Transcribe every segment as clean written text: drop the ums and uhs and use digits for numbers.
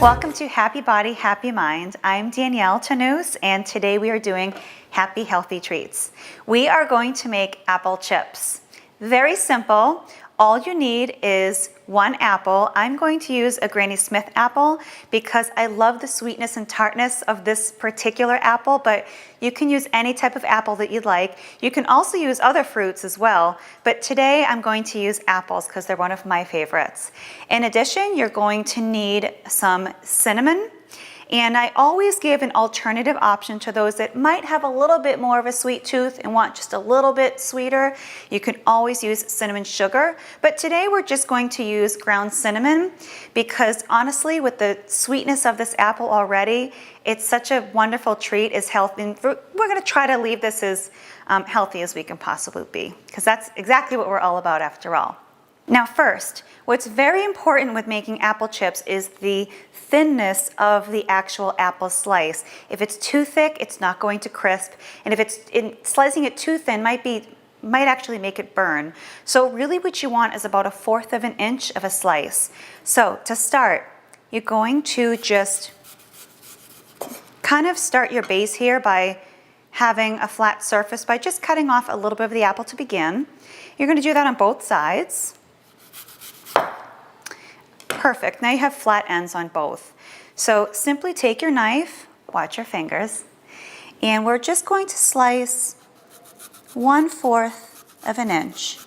Welcome to Happy Body, Happy Mind. I'm Danielle Tanous, and today we are doing Happy Healthy Treats. We are going to make apple chips. Very simple. All you need is one apple. I'm going to use a Granny Smith apple because I love the sweetness and tartness of this particular apple, but you can use any type of apple that you'd like. You can also use other fruits as well, but today I'm going to use apples because they're one of my favorites. In addition, you're going to need some cinnamon. And I always give an alternative option to those that might have a little bit more of a sweet tooth and want just a little bit sweeter. You can always use cinnamon sugar, but today we're just going to use ground cinnamon because honestly, with the sweetness of this apple already, it's such a wonderful treat. It's healthy. And we're going to try to leave this as healthy as we can possibly be because that's exactly what we're all about after all. Now first, what's very important with making apple chips is the thinness of the actual apple slice. If it's too thick, it's not going to crisp, and if slicing it too thin might actually make it burn. So really what you want is about 1/4 of an inch of a slice. So to start, you're going to just kind of start your base here by having a flat surface by just cutting off a little bit of the apple to begin. You're going to do that on both sides. Perfect. Now you have flat ends on both. So simply take your knife, watch your fingers, and we're just going to slice 1/4 of an inch.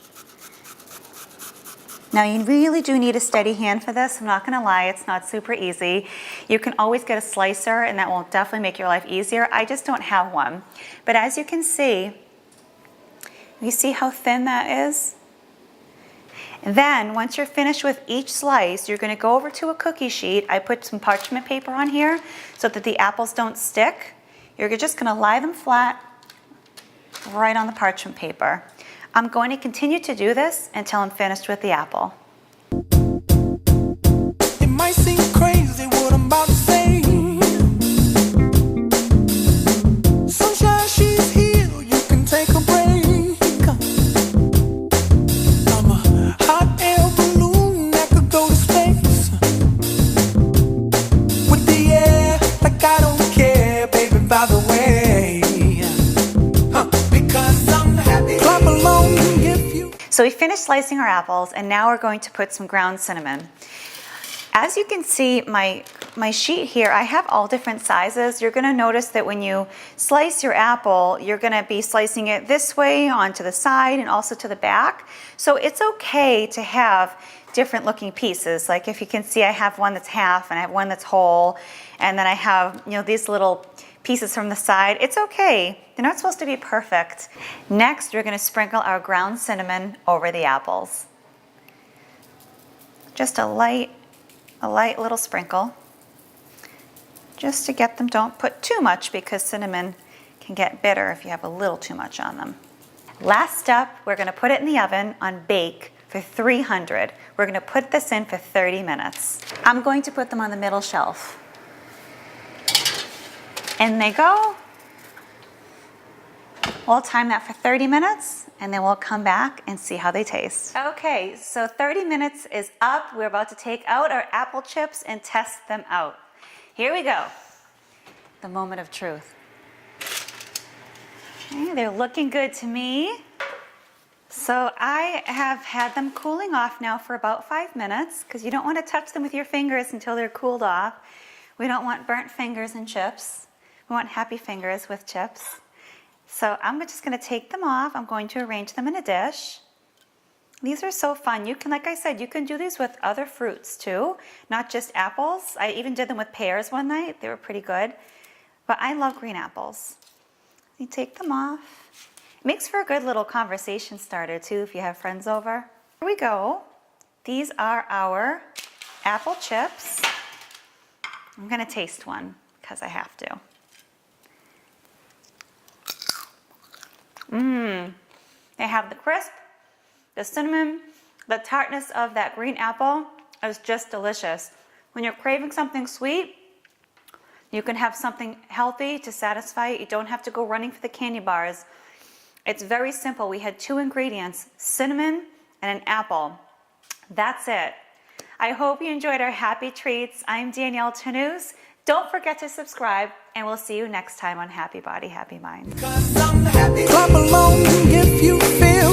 Now you really do need a steady hand for this. I'm not going to lie, it's not super easy. You can always get a slicer and that will definitely make your life easier. I just don't have one. But as you can see, you see how thin that is? And then once you're finished with each slice, you're going to go over to a cookie sheet. I put some parchment paper on here so that the apples don't stick. You're just going to lie them flat right on the parchment paper. I'm going to continue to do this until I'm finished with the apple. It might seem crazy what I'm about to say. Sunshine, she's here, you can take a break. So we finished slicing our apples and now we're going to put some ground cinnamon. As you can see, my sheet here, I have all different sizes. You're going to notice that when you slice your apple, you're going to be slicing it this way onto the side and also to the back. So it's okay to have different looking pieces. Like if you can see, I have one that's half and I have one that's whole, and then I have, these little pieces from the side. It's okay. They're not supposed to be perfect. Next, we're going to sprinkle our ground cinnamon over the apples. Just a light little sprinkle. Just to get them, don't put too much because cinnamon can get bitter if you have a little too much on them. Last step, we're going to put it in the oven on bake for 300. We're going to put this in for 30 minutes. I'm going to put them on the middle shelf. In they go. We'll time that for 30 minutes and then we'll come back and see how they taste. Okay, so 30 minutes is up. We're about to take out our apple chips and test them out. Here we go. The moment of truth. Okay, they're looking good to me. So I have had them cooling off now for about 5 minutes because you don't want to touch them with your fingers until they're cooled off. We don't want burnt fingers and chips. We want happy fingers with chips. So I'm just going to take them off. I'm going to arrange them in a dish. These are so fun. You can, like I said, you can do these with other fruits too, not just apples. I even did them with pears one night. They were pretty good. But I love green apples. You take them off. It makes for a good little conversation starter too if you have friends over. Here we go. These are our apple chips. I'm going to taste one because I have to. They have the crisp, the cinnamon, the tartness of that green apple is just delicious. When you're craving something sweet, you can have something healthy to satisfy you. You don't have to go running for the candy bars. It's very simple. We had 2 ingredients, cinnamon and an apple. That's it. I hope you enjoyed our happy treats. I'm Danielle Tanous. Don't forget to subscribe, and we'll see you next time on Happy Body, Happy Mind. Clap along if you feel